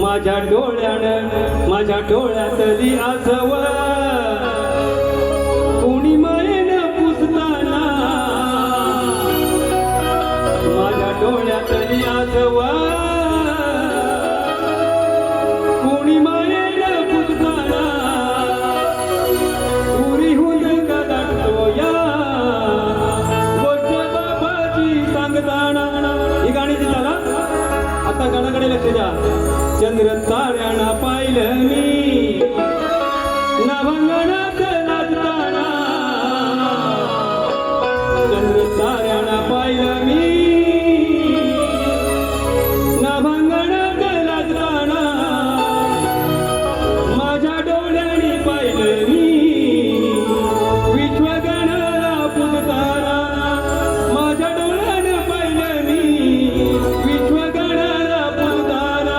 माझ्या डोळ्यातली आसव कोणी मायेनं पुसताना माझ्या डोळ्यातली आसव कोणी मायेनं पुसताना पुरी होऊन गदाटतो या गोष्ट बाबाची सांगताना ही गाणी दिसताना आता गाण्याकडे लक्ष द्या. चंद्र ताऱ्याना पाहिलं मी नभंगणात नाचताना चंद्र ताऱ्याना पाहिलं मी नभंगणात नाचताना माझ्या डोळ्याने पाहिलं मी विश्वगणाला पुजताना माझ्या डोळ्याने पाहिलं मी विश्वगणाला पुजताना.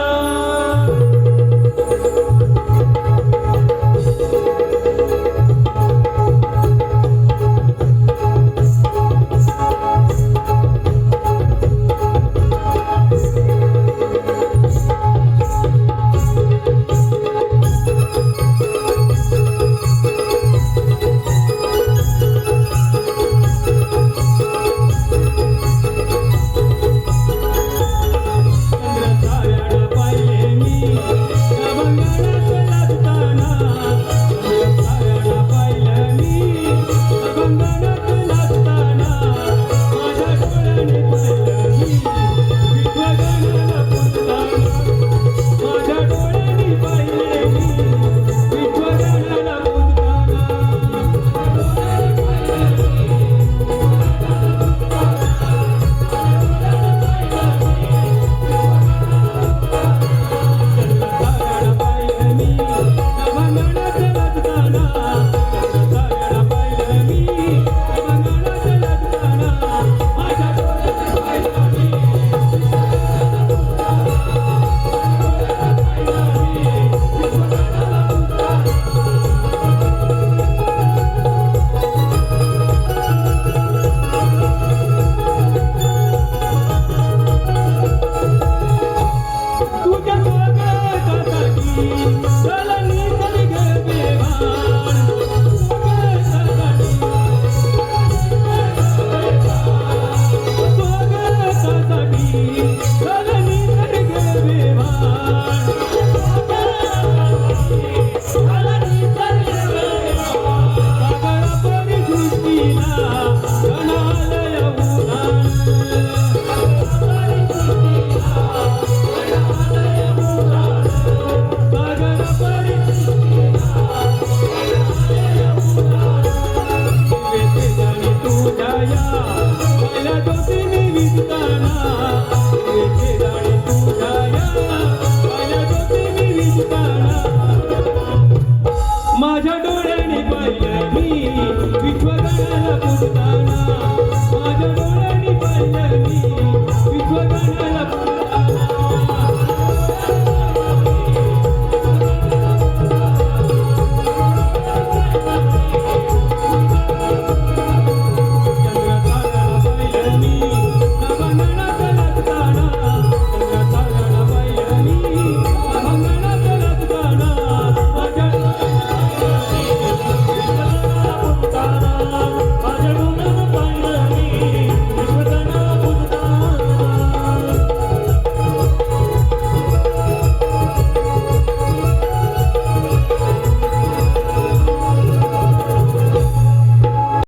तुझ्या स्वागतासाठी